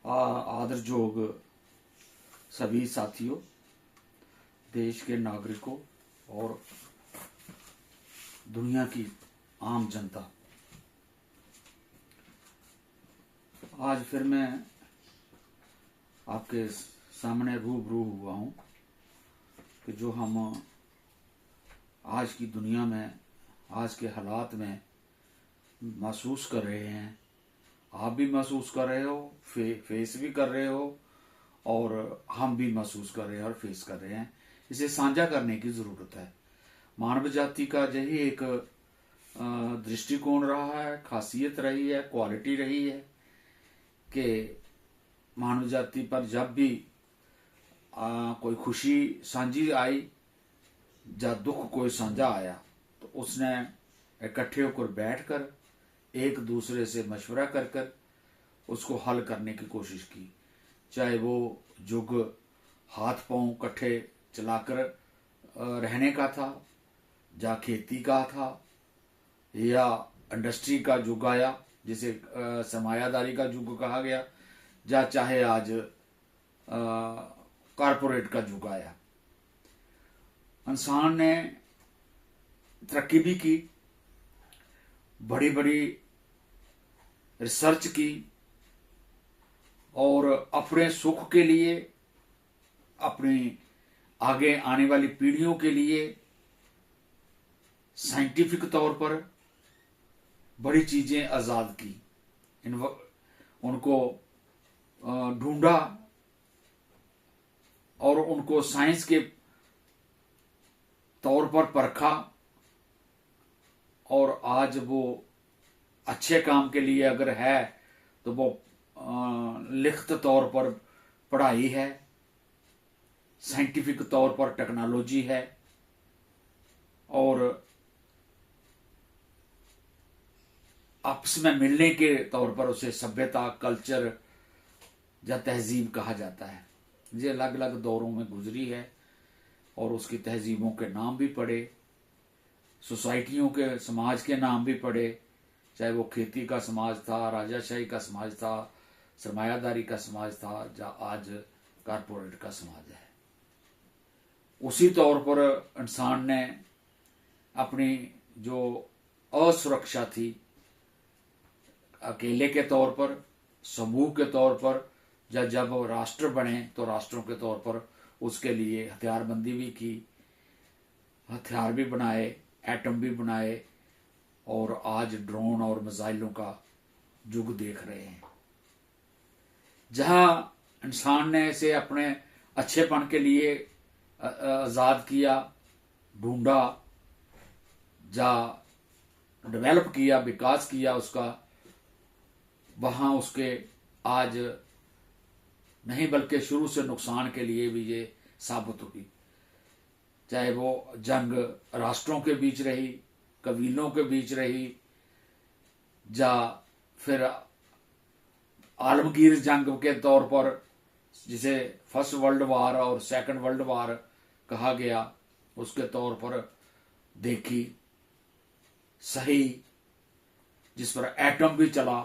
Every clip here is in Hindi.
आदर जोग सभी साथियों, देश के नागरिकों और दुनिया की आम जनता, आज फिर मैं आपके सामने रूबरू हुआ हूँ कि जो हम आज की दुनिया में, आज के हालात में महसूस कर रहे हैं, आप भी महसूस कर रहे हो, फेस भी कर रहे हो और हम भी महसूस कर रहे हैं और फेस कर रहे हैं। इसे साझा करने की ज़रूरत है। मानव जाति का यही एक दृष्टिकोण रहा है, खासियत रही है, क्वालिटी रही है कि मानव जाति पर जब भी कोई खुशी साझी आई या दुख कोई साझा आया तो उसने इकट्ठे होकर बैठकर एक दूसरे से मशवरा कर कर उसको हल करने की कोशिश की। चाहे वो युग हाथ पांव इकट्ठे चलाकर रहने का था, या खेती का था, या इंडस्ट्री का युग आया जिसे सरमायादारी का युग कहा गया, या चाहे आज कारपोरेट का युग आया। इंसान ने तरक्की भी की, बड़ी बड़ी रिसर्च की और अपने सुख के लिए, अपनी आगे आने वाली पीढ़ियों के लिए साइंटिफिक तौर पर बड़ी चीजें आजाद की, उनको ढूंढा और उनको साइंस के तौर पर परखा और आज वो अच्छे काम के लिए अगर है तो वो लिखित तौर पर पढ़ाई है, साइंटिफिक तौर पर टेक्नोलॉजी है और आपस में मिलने के तौर पर उसे सभ्यता, कल्चर या तहजीब कहा जाता है। ये अलग अलग दौरों में गुजरी है और उसकी तहजीबों के नाम भी पड़े, सोसाइटियों के, समाज के नाम भी पड़े, चाहे वो खेती का समाज था, राजाशाही का समाज था, सरमायादारी का समाज था, या आज कारपोरेट का समाज है। उसी तौर पर इंसान ने अपनी जो असुरक्षा थी, अकेले के तौर पर, समूह के तौर पर, या जब राष्ट्र बने तो राष्ट्रों के तौर पर उसके लिए हथियारबंदी भी की, हथियार भी बनाए, एटम भी बनाए और आज ड्रोन और मिसाइलों का युग देख रहे हैं। जहां इंसान ने इसे अपने अच्छेपन के लिए आजाद किया, ढूंढा, या डेवलप किया, विकास किया उसका, वहां उसके आज नहीं बल्कि शुरू से नुकसान के लिए भी ये साबित हुई। चाहे वो जंग राष्ट्रों के बीच रही, कबीलों के बीच रही, या फिर आलमगीर जंग के तौर पर जिसे फर्स्ट वर्ल्ड वार और सेकंड वर्ल्ड वार कहा गया, उसके तौर पर देखी, सही, जिस पर एटम भी चला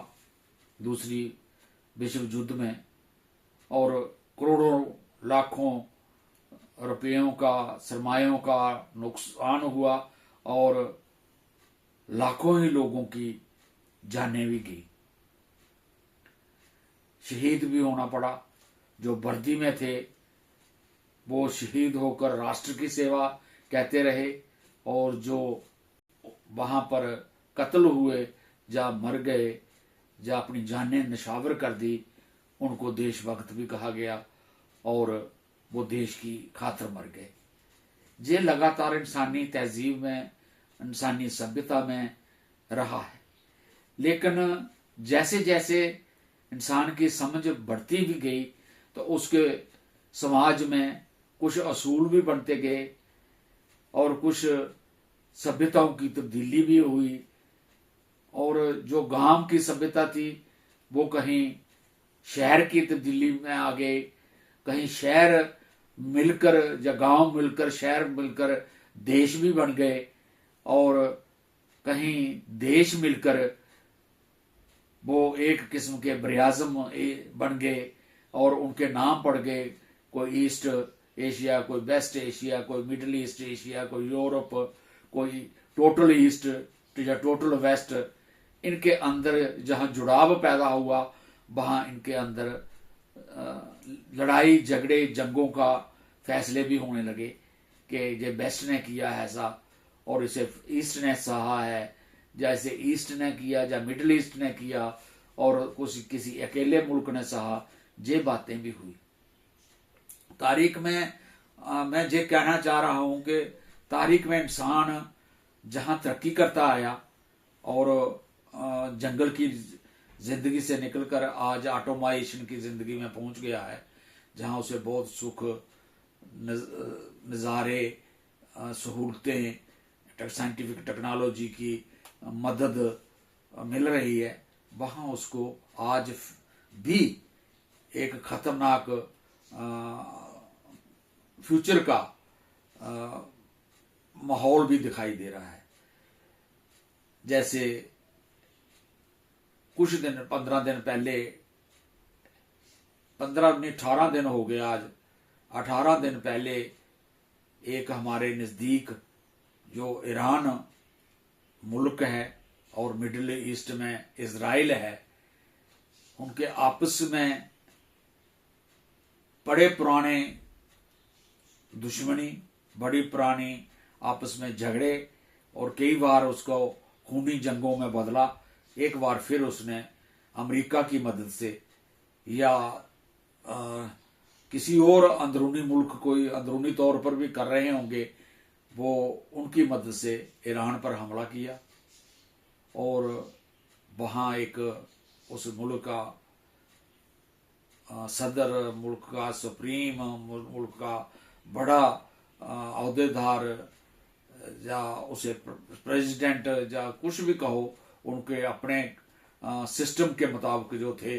दूसरी विश्व युद्ध में और करोड़ों लाखों रुपयों का, सरमायों का नुकसान हुआ और लाखों ही लोगों की जानें भी गई, शहीद भी होना पड़ा। जो वर्दी में थे वो शहीद होकर राष्ट्र की सेवा कहते रहे और जो वहां पर कत्ल हुए या मर गए या अपनी जानें निछावर कर दी, उनको देशभक्त भी कहा गया और वो देश की खातिर मर गए। ये लगातार इंसानी तहजीब में, इंसानी सभ्यता में रहा है। लेकिन जैसे जैसे इंसान की समझ बढ़ती भी गई तो उसके समाज में कुछ असूल भी बनते गए और कुछ सभ्यताओं की तब्दीली भी हुई और जो गांव की सभ्यता थी वो कहीं शहर की तब्दीली में आ गए, कहीं शहर मिलकर या गांव मिलकर, शहर मिलकर देश भी बन गए और कहीं देश मिलकर वो एक किस्म के ब्रियाज़म बन गए और उनके नाम पड़ गए, कोई ईस्ट एशिया, कोई वेस्ट एशिया, कोई मिडल ईस्ट एशिया, कोई यूरोप, कोई टोटल ईस्ट या टोटल वेस्ट। इनके अंदर जहाँ जुड़ाव पैदा हुआ वहाँ इनके अंदर लड़ाई झगड़े जंगों का फैसले भी होने लगे कि ये वेस्ट ने किया है ऐसा और इसे ईस्ट ने सहा है, जैसे ईस्ट ने किया या मिडल ईस्ट ने किया और कुछ किसी अकेले मुल्क ने सहा। ये बातें भी हुई तारीख में। मैं ये कहना चाह रहा हूं कि तारीख में इंसान जहां तरक्की करता आया और जंगल की जिंदगी से निकलकर आज ऑटोमाइजेशन की जिंदगी में पहुंच गया है, जहां उसे बहुत सुख, नज़ारे, सहूलतें, साइंटिफिक टेक्नोलॉजी की मदद मिल रही है, वहाँ उसको आज भी एक खतरनाक फ्यूचर का माहौल भी दिखाई दे रहा है। जैसे कुछ दिन 15 दिन पहले, 15 नहीं 18 दिन हो गए आज, 18 दिन पहले एक हमारे नज़दीक जो ईरान मुल्क है और मिडिल ईस्ट में इजराइल है, उनके आपस में बड़े पुराने दुश्मनी, बड़ी पुरानी आपस में झगड़े और कई बार उसको खूनी जंगों में बदला। एक बार फिर उसने अमेरिका की मदद से या किसी और अंदरूनी मुल्क कोई अंदरूनी तौर पर भी कर रहे होंगे, वो उनकी मदद से ईरान पर हमला किया और वहाँ एक उस मुल्क का सदर, मुल्क का सुप्रीम, मुल्क का बड़ा अहदेदार या उसे प्रेसिडेंट या कुछ भी कहो, उनके अपने सिस्टम के मुताबिक जो थे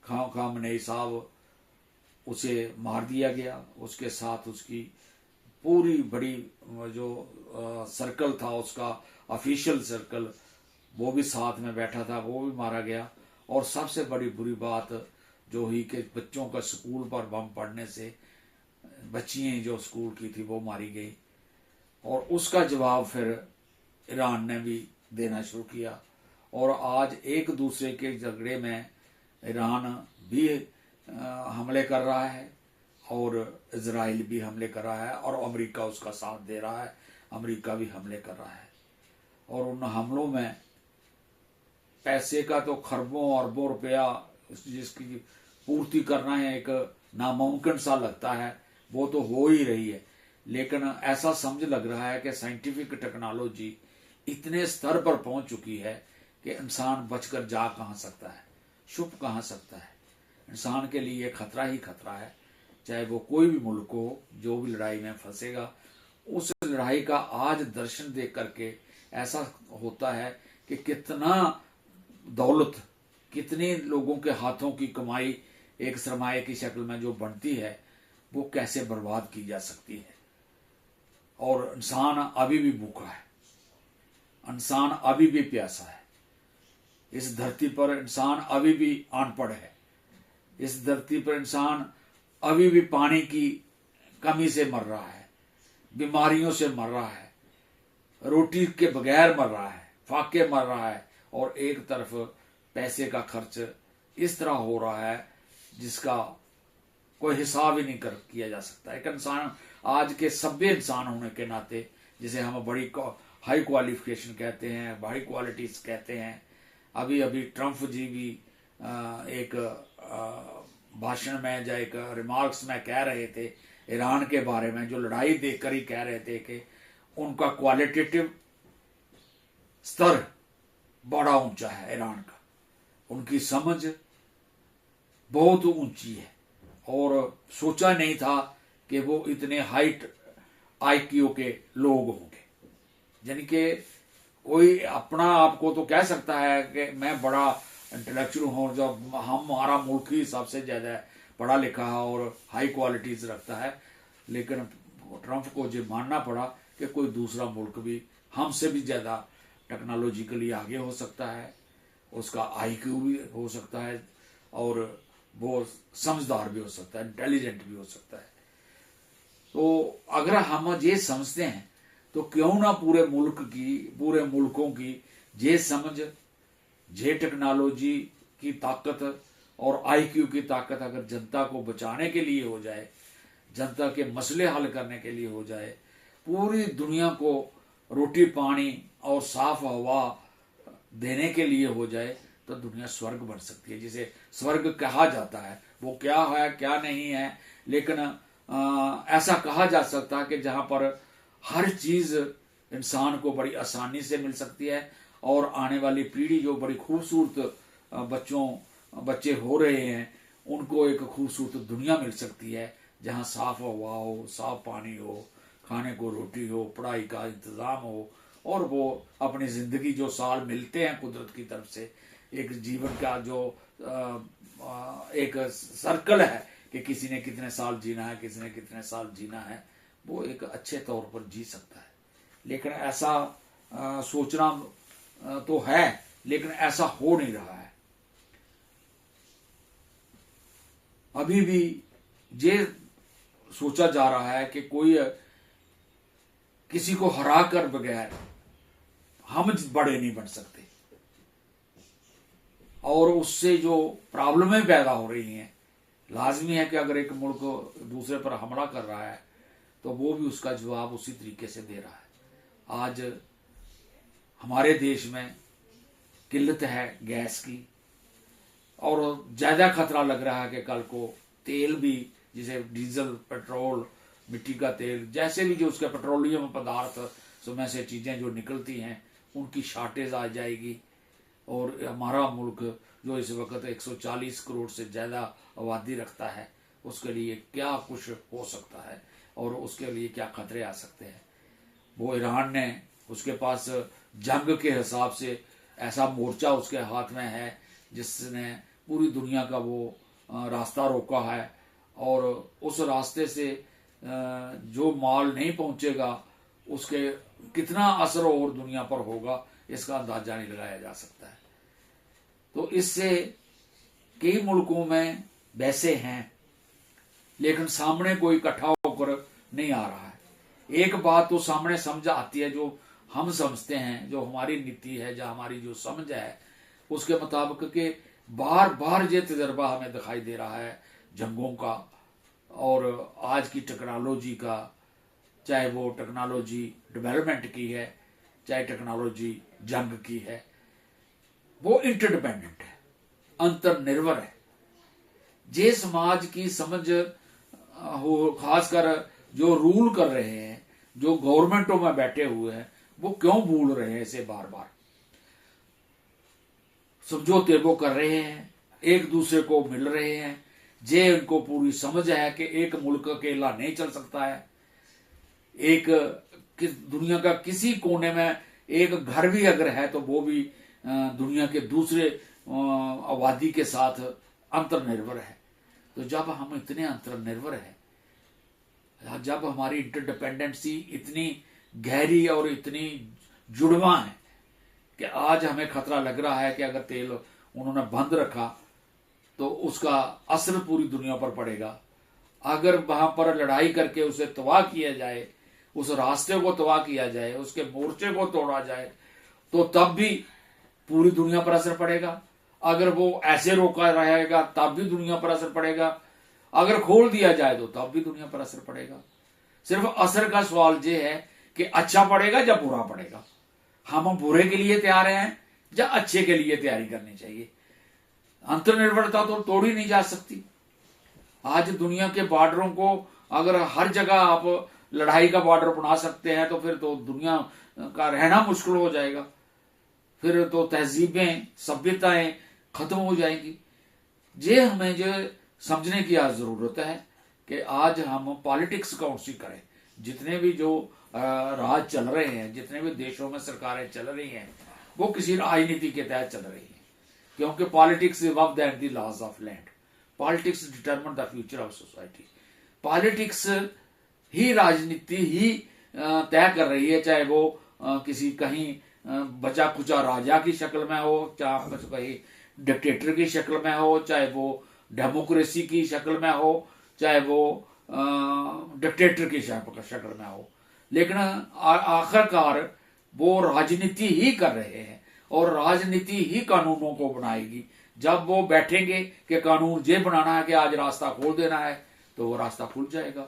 खामनेई साहब, उसे मार दिया गया। उसके साथ उसकी पूरी बड़ी जो सर्कल था उसका, ऑफिशियल सर्कल, वो भी साथ में बैठा था, वो भी मारा गया। और सबसे बड़ी बुरी बात जो हुई कि बच्चों का स्कूल पर बम पड़ने से बच्चियां जो स्कूल की थी वो मारी गई और उसका जवाब फिर ईरान ने भी देना शुरू किया। और आज एक दूसरे के झगड़े में ईरान भी हमले कर रहा है और इजराइल भी हमले कर रहा है और अमेरिका उसका साथ दे रहा है, अमेरिका भी हमले कर रहा है। और उन हमलों में पैसे का तो खरबों अरबों रुपया जिसकी पूर्ति करना है एक नामुमकिन सा लगता है, वो तो हो ही रही है। लेकिन ऐसा समझ लग रहा है कि साइंटिफिक टेक्नोलॉजी इतने स्तर पर पहुंच चुकी है कि इंसान बचकर जा कहाँ सकता है, छुप कहाँ सकता है। इंसान के लिए खतरा ही खतरा है, चाहे वो कोई भी मुल्क हो। जो भी लड़ाई में फंसेगा, उस लड़ाई का आज दर्शन देख करके ऐसा होता है कि कितना दौलत, कितने लोगों के हाथों की कमाई एक सरमाए की शक्ल में जो बनती है, वो कैसे बर्बाद की जा सकती है। और इंसान अभी भी भूखा है, इंसान अभी भी प्यासा है, इस धरती पर इंसान अभी भी अनपढ़ है, इस धरती पर इंसान अभी भी पानी की कमी से मर रहा है, बीमारियों से मर रहा है, रोटी के बगैर मर रहा है, फाके मर रहा है। और एक तरफ पैसे का खर्च इस तरह हो रहा है जिसका कोई हिसाब ही नहीं कर किया जा सकता। एक इंसान आज के सभ्य इंसान होने के नाते, जिसे हम बड़ी हाई क्वालिफिकेशन कहते हैं, हाई क्वालिटीज कहते हैं, अभी अभी ट्रम्प जी भी एक भाषण में या एक रिमार्क्स में कह रहे थे ईरान के बारे में, जो लड़ाई देखकर ही कह रहे थे कि उनका क्वालिटेटिव स्तर बड़ा ऊंचा है ईरान का, उनकी समझ बहुत ऊंची है और सोचा नहीं था कि वो इतने हाइट आईक्यू के लोग होंगे। यानी कि कोई अपना आपको तो कह सकता है कि मैं बड़ा इंटेलेक्चुअल हूँ, जब हमारा मुल्क ही सबसे ज़्यादा पढ़ा लिखा है और हाई क्वालिटीज रखता है, लेकिन ट्रम्प को ये मानना पड़ा कि कोई दूसरा मुल्क भी हमसे भी ज़्यादा टेक्नोलॉजिकली आगे हो सकता है उसका आईक्यू भी हो सकता है और वो समझदार भी हो सकता है, इंटेलिजेंट भी हो सकता है। तो अगर हम ये समझते हैं तो क्यों ना पूरे मुल्कों की ये समझ, ये टेक्नोलॉजी की ताकत और आईक्यू की ताकत अगर जनता को बचाने के लिए हो जाए, जनता के मसले हल करने के लिए हो जाए, पूरी दुनिया को रोटी पानी और साफ हवा देने के लिए हो जाए, तो दुनिया स्वर्ग बन सकती है। जिसे स्वर्ग कहा जाता है वो क्या है क्या नहीं है, लेकिन ऐसा कहा जा सकता है कि जहां पर हर चीज इंसान को बड़ी आसानी से मिल सकती है और आने वाली पीढ़ी जो बड़ी खूबसूरत बच्चे हो रहे हैं उनको एक खूबसूरत दुनिया मिल सकती है, जहां साफ हवा हो, साफ पानी हो, खाने को रोटी हो, पढ़ाई का इंतजाम हो और वो अपनी जिंदगी जो साल मिलते हैं कुदरत की तरफ से, एक जीवन का जो एक सर्कल है कि किसी ने कितने साल जीना है, किसी ने कितने साल जीना है, वो एक अच्छे तौर पर जी सकता है। लेकिन ऐसा सोचना तो है, लेकिन ऐसा हो नहीं रहा है। अभी भी ये सोचा जा रहा है कि कोई किसी को हरा कर बगैर हम बड़े नहीं बन सकते, और उससे जो प्रॉब्लमें पैदा हो रही हैं, लाजमी है कि अगर एक मुल्क दूसरे पर हमला कर रहा है तो वो भी उसका जवाब उसी तरीके से दे रहा है। आज हमारे देश में किल्लत है गैस की और ज्यादा खतरा लग रहा है कि कल को तेल भी, जैसे डीजल, पेट्रोल, मिट्टी का तेल, जैसे भी जो उसके पेट्रोलियम पदार्थ में से चीजें जो निकलती हैं उनकी शॉर्टेज आ जाएगी और हमारा मुल्क जो इस वक्त 140 करोड़ से ज्यादा आबादी रखता है उसके लिए क्या कुछ हो सकता है और उसके लिए क्या खतरे आ सकते हैं। वो ईरान ने, उसके पास जंग के हिसाब से ऐसा मोर्चा उसके हाथ में है जिसने पूरी दुनिया का वो रास्ता रोका है, और उस रास्ते से जो माल नहीं पहुंचेगा उसके कितना असर और दुनिया पर होगा इसका अंदाजा नहीं लगाया जा सकता है। तो इससे कई मुल्कों में वैसे हैं, लेकिन सामने कोई इकट्ठा होकर नहीं आ रहा है। एक बात तो सामने समझ आती है, जो हम समझते हैं, जो हमारी नीति है, जो हमारी जो समझ है, उसके मुताबिक के बार बार ये तजर्बा हमें दिखाई दे रहा है जंगों का और आज की टेक्नोलॉजी का, चाहे वो टेक्नोलॉजी डेवलपमेंट की है, चाहे टेक्नोलॉजी जंग की है, वो इंटरडिपेंडेंट है, अंतर्निर्भर है। जे समाज की समझ हो, खासकर जो रूल कर रहे हैं, जो गवर्नमेंटों में बैठे हुए हैं, वो क्यों भूल रहे हैं इसे बार बार? समझौते वो कर रहे हैं, एक दूसरे को मिल रहे हैं, जे उनको पूरी समझ है कि एक मुल्क अकेला नहीं चल सकता है। एक दुनिया का किसी कोने में एक घर भी अगर है तो वो भी दुनिया के दूसरे आबादी के साथ अंतर्निर्भर है। तो जब हम इतने अंतर्निर्भर है, जब हमारी इंटरडिपेंडेंसी इतनी गहरी और इतनी जुड़वा है कि आज हमें खतरा लग रहा है कि अगर तेल उन्होंने बंद रखा तो उसका असर पूरी दुनिया पर पड़ेगा। अगर वहां पर लड़ाई करके उसे तबाह किया जाए, उस रास्ते को तबाह किया जाए, उसके मोर्चे को तोड़ा जाए, तो तब भी पूरी दुनिया पर असर पड़ेगा। अगर वो ऐसे रोका रहेगा तब भी दुनिया पर असर पड़ेगा। अगर खोल दिया जाए तो तब भी दुनिया पर असर पड़ेगा। सिर्फ असर का सवाल ये है कि अच्छा पड़ेगा या बुरा पड़ेगा। हम बुरे के लिए तैयार हैं या अच्छे के लिए तैयारी करनी चाहिए। अंतर्निर्भरता तो तोड़ी नहीं जा सकती। आज दुनिया के बॉर्डरों को अगर हर जगह आप लड़ाई का बॉर्डर बना सकते हैं तो फिर तो दुनिया का रहना मुश्किल हो जाएगा, फिर तो तहजीबें, सभ्यताएं खत्म हो जाएंगी। ये हमें जो समझने की आज जरूरत है कि आज हम पॉलिटिक्स कौन सी करें। जितने भी जो राज चल रहे हैं, जितने भी देशों में सरकारें चल रही हैं, वो किसी राजनीति के तहत चल रही हैं, क्योंकि politics is above than the laws of land. Politics determine the future of society. Politics ही राजनीति ही तय कर रही है, चाहे वो किसी कहीं बचा खुचा राजा की शक्ल में हो, चाहे कहीं डिक्टेटर की शक्ल में हो, चाहे वो डेमोक्रेसी की शक्ल में हो, चाहे वो डिक्टेटर की शक्ल में हो, लेकिन आखिरकार वो राजनीति ही कर रहे हैं और राजनीति ही कानूनों को बनाएगी। जब वो बैठेंगे कि कानून ये बनाना है कि आज रास्ता खोल देना है, तो वो रास्ता खुल जाएगा।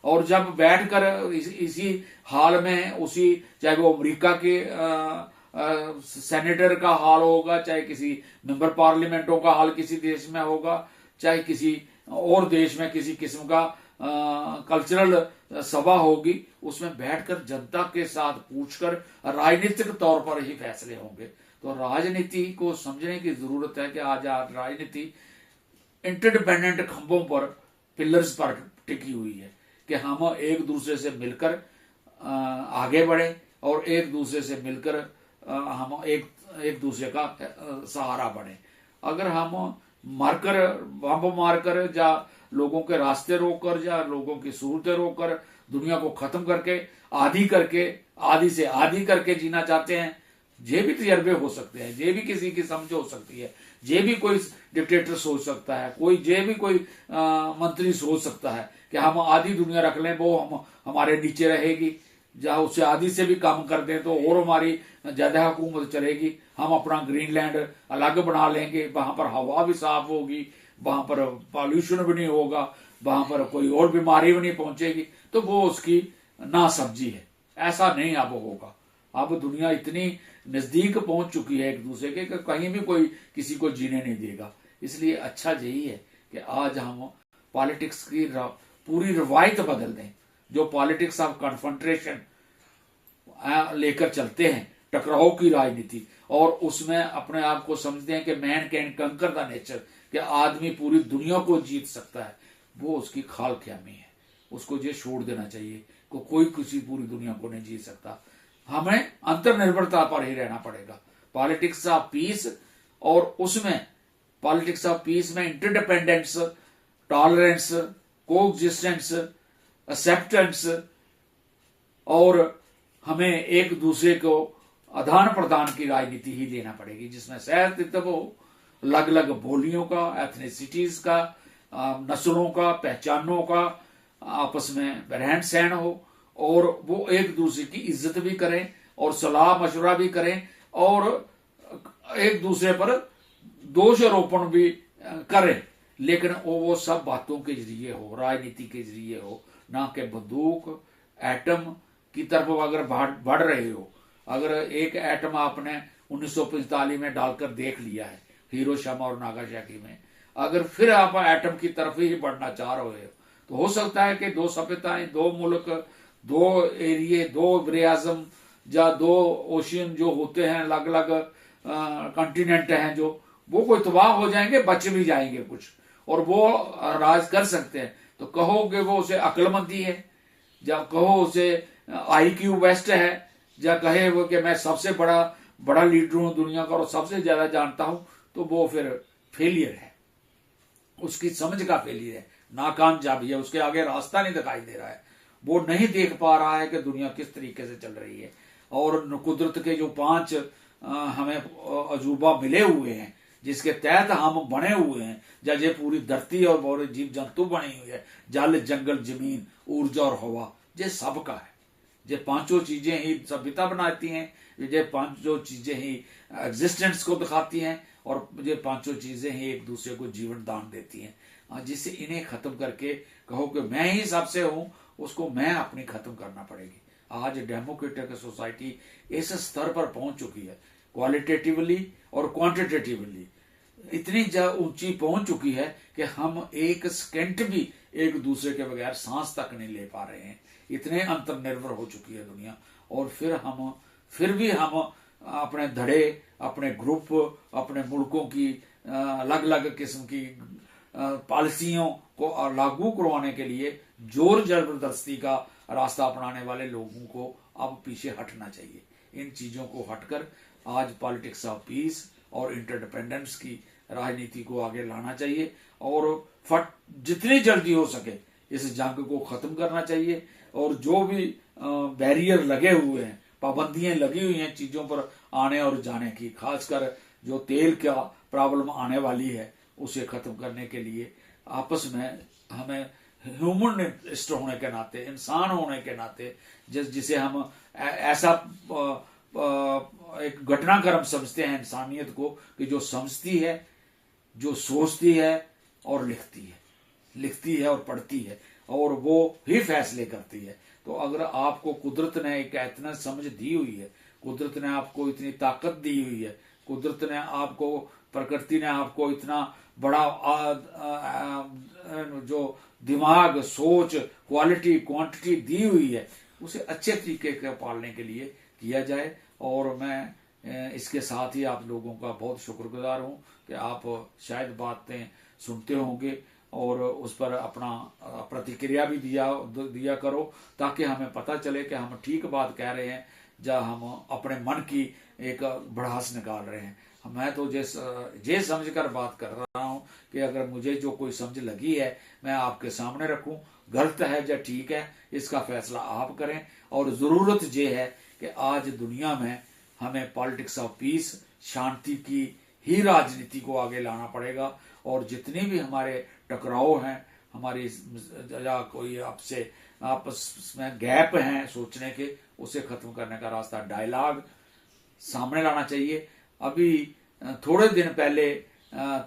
और जब बैठकर इसी हाल में उसी, चाहे वो अमेरिका के सेनेटर का हाल होगा, चाहे किसी मेंबर पार्लियामेंटों का हाल किसी देश में होगा, चाहे किसी और देश में किसी किस्म का कल्चरल सभा होगी, उसमें बैठकर जनता के साथ पूछकर राजनीतिक तौर पर ही फैसले होंगे। तो राजनीति को समझने की जरूरत है कि आज राजनीति इंटरडिपेंडेंट खंभों पर, पिलर्स पर टिकी हुई है कि हम एक दूसरे से मिलकर आगे बढ़े और एक दूसरे से मिलकर हम एक दूसरे का सहारा बने। अगर हम मारकर, बम मारकर या लोगों के रास्ते रोककर या लोगों की सूरतें रोककर दुनिया को खत्म करके आधी से आधी करके जीना चाहते हैं, ये भी तजर्बे हो सकते हैं, ये भी किसी की समझ हो सकती है, ये भी कोई डिक्टेटर सोच सकता है, ये भी कोई मंत्री सोच सकता है कि हम आधी दुनिया रख लें, वो हमारे नीचे रहेगी, जहां उससे आधी से भी कम कर दें तो और हमारी ज्यादा हुकूमत चलेगी। हम अपना ग्रीनलैंड अलग बना लेंगे, वहां पर हवा भी साफ होगी, वहां पर पॉल्यूशन भी नहीं होगा, वहां पर कोई और बीमारी भी नहीं पहुंचेगी। तो वो उसकी नासमझी है। ऐसा नहीं अब होगा। अब दुनिया इतनी नजदीक पहुंच चुकी है एक दूसरे के कि कहीं भी कोई किसी को जीने नहीं देगा। इसलिए अच्छा यही है कि आज हम पॉलिटिक्स की पूरी रवायत बदल दें, जो पॉलिटिक्स ऑफ कन्फ्रंटेशन लेकर चलते हैं, टकराव की राजनीति, और उसमें अपने आप को समझते हैं कि मैन कैन कंकर द नेचर, कि आदमी पूरी दुनिया को जीत सकता है। वो उसकी खाल ख्यामी है, उसको ये छोड़ देना चाहिए कि कोई किसी पूरी दुनिया को नहीं जीत सकता। हमें अंतर्निर्भरता पर ही रहना पड़ेगा। पॉलिटिक्स ऑफ पीस, और उसमें पॉलिटिक्स ऑफ पीस में इंटरडिपेंडेंस, टॉलरेंस, कोएग्जिस्टेंस, एक्सेप्टेंस, और हमें एक दूसरे को आदान प्रदान की राजनीति ही लेना पड़ेगी, जिसमें सहअस्तित्व हो, अलग अलग बोलियों का, एथनिसिटीज का, नस्लों का, पहचानों का आपस में रहन सहन हो, और वो एक दूसरे की इज्जत भी करें और सलाह मशवरा भी करें और एक दूसरे पर दोष आरोपण भी करें, लेकिन वो सब बातों के जरिए हो, राजनीति के जरिए हो, ना कि बंदूक एटम की तरफ अगर बढ़ रहे हो। अगर एक एटम आपने 1945 में डालकर देख लिया है हिरोशिमा और नागासाकी में, अगर फिर आप एटम की तरफ ही बढ़ना चाह रहे हो, तो हो सकता है कि दो सभ्यताएं, दो मुल्क, दो एरिए, दो बरेआज़म या दो ओशियन जो होते हैं, अलग अलग कॉन्टिनेंट हैं, जो वो कोई तबाह हो जाएंगे, बच भी जाएंगे कुछ, और वो राज कर सकते हैं। तो कहोगे वो उसे अक्लमंदी है, या कहो उसे IQ वेस्ट है, या कहे वो कि मैं सबसे बड़ा लीडर हूं दुनिया का और सबसे ज्यादा जानता हूं, तो वो फिर फेलियर है, उसकी समझ का फेलियर है, नाकामयाबी है, उसके आगे रास्ता नहीं दिखाई दे रहा है, वो नहीं देख पा रहा है कि दुनिया किस तरीके से चल रही है। और कुदरत के जो 5 हमें अजूबा मिले हुए हैं, जिसके तहत हम बने हुए हैं, जैसे पूरी धरती और बहुत जीव जंतु बनी हुई है, जल, जंगल, जमीन, ऊर्जा और हवा, ये सबका है। ये 5 चीजें ही सभ्यता बनाती हैं, ये 5 चीजें ही एग्जिस्टेंस को दिखाती हैं, और ये 5 चीजें ही एक दूसरे को जीवन दान देती हैं। जिससे इन्हें खत्म करके कहो कि मैं ही सबसे हूं, उसको मैं अपनी खत्म करना पड़ेगी। आज डेमोक्रेटिक सोसाइटी इस स्तर पर पहुंच चुकी है, क्वालिटेटिवली और क्वांटिटेटिवली इतनी ऊंची पहुंच चुकी है कि हम एक सेकंड भी एक दूसरे के बगैर सांस तक नहीं ले पा रहे हैं। इतने अंतर्निर्भर हो चुकी है दुनिया। और फिर भी हम अपने धड़े, अपने ग्रुप, अपने मुल्कों की अलग अलग किस्म की पॉलिसियों को लागू करवाने के लिए जोर जबरदस्ती का रास्ता अपनाने वाले लोगों को अब पीछे हटना चाहिए। इन चीजों को हटकर आज पॉलिटिक्स ऑफ पीस और इंटरडिपेंडेंस की राजनीति को आगे लाना चाहिए, और जितनी जल्दी हो सके इस जंग को खत्म करना चाहिए। और जो भी बैरियर लगे हुए हैं, पाबंदियां लगी हुई हैं चीजों पर आने और जाने की, खासकर जो तेल का प्रॉब्लम आने वाली है उसे खत्म करने के लिए आपस में हमें ह्यूमनिस्ट होने के नाते, इंसान होने के नाते, जिसे हम ऐसा एक घटनाक्रम समझते हैं इंसानियत को, कि जो समझती है, जो सोचती है और लिखती है और पढ़ती है, और वो ही फैसले करती है। तो अगर आपको कुदरत ने एक इतना समझ दी हुई है, कुदरत ने आपको इतनी ताकत दी हुई है, कुदरत ने आपको, प्रकृति ने आपको इतना बड़ा जो दिमाग, सोच, क्वालिटी, क्वांटिटी दी हुई है, उसे अच्छे तरीके से पालने के लिए किया जाए। और मैं इसके साथ ही आप लोगों का बहुत शुक्रगुजार हूं कि आप शायद बातें सुनते होंगे और उस पर अपना प्रतिक्रिया भी दिया करो, ताकि हमें पता चले कि हम ठीक बात कह रहे हैं या हम अपने मन की एक भड़ास निकाल रहे हैं। मैं तो ये समझकर बात कर रहा हूं कि अगर मुझे जो कोई समझ लगी है मैं आपके सामने रखूं, गलत है या ठीक है इसका फैसला आप करें। और जरूरत ये है कि आज दुनिया में हमें पॉलिटिक्स ऑफ पीस, शांति की ही राजनीति को आगे लाना पड़ेगा, और जितने भी हमारे टकराव हैं, हमारी या कोई आपस में गैप हैं सोचने के, उसे खत्म करने का रास्ता डायलॉग सामने लाना चाहिए। अभी थोड़े दिन पहले,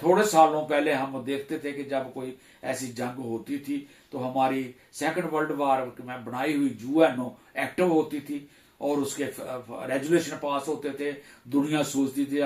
थोड़े सालों पहले हम देखते थे कि जब कोई ऐसी जंग होती थी तो हमारी सेकंड वर्ल्ड वार में बनाई हुई यूएनओ एक्टिव होती थी और उसके रेजुलेशन पास होते थे। दुनिया सोचती थी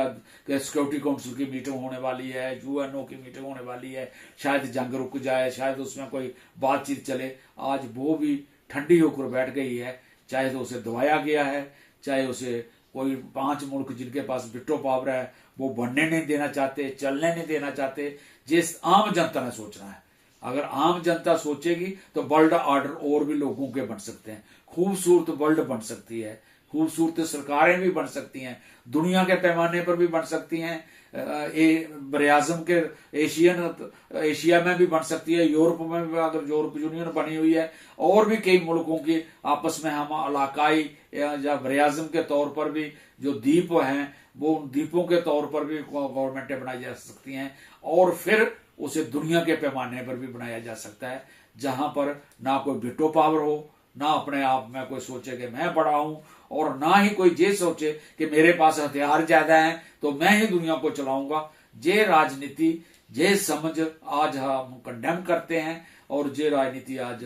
कि सिक्योरिटी काउंसिल की मीटिंग होने वाली है, यूएनओ की मीटिंग होने वाली है, शायद जंग रुक जाए, शायद उसमें कोई बातचीत चले। आज वो भी ठंडी होकर बैठ गई है, चाहे तो उसे दबाया गया है, चाहे उसे कोई 5 मुल्क जिनके पास बिट्टो पावर है वो बनने नहीं देना चाहते, चलने नहीं देना चाहते। जिस आम जनता ने सोचना है, अगर आम जनता सोचेगी तो वर्ल्ड ऑर्डर और भी लोगों के बन सकते हैं, खूबसूरत वर्ल्ड बन सकती है, खूबसूरत सरकारें भी बन सकती हैं, दुनिया के पैमाने पर भी बन सकती हैं, बरआज़म के एशिया में भी बन सकती है, यूरोप में भी, अगर यूरोप यूनियन बनी हुई है, और भी कई मुल्कों की आपस में हम इलाकाई या बरआज़म के तौर पर भी जो द्वीप हैं वो द्वीपों के तौर पर भी गवर्नमेंटें बनाई जा सकती हैं, और फिर उसे दुनिया के पैमाने पर भी बनाया जा सकता है, जहां पर ना कोई बिटो पावर हो, ना अपने आप में कोई सोचे कि मैं बड़ा हूं, और ना ही कोई ये सोचे कि मेरे पास हथियार ज्यादा हैं तो मैं ही दुनिया को चलाऊंगा। ये राजनीति, ये समझ आज हम कंडेम करते हैं, और ये राजनीति आज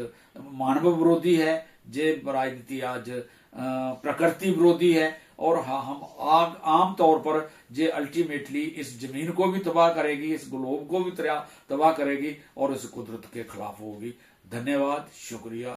मानव विरोधी है, ये राजनीति आज प्रकृति विरोधी है, और हम आम तौर पर ये अल्टीमेटली इस जमीन को भी तबाह करेगी, इस ग्लोब को भी तबाह करेगी, और इस कुदरत के खिलाफ होगी। धन्यवाद, शुक्रिया।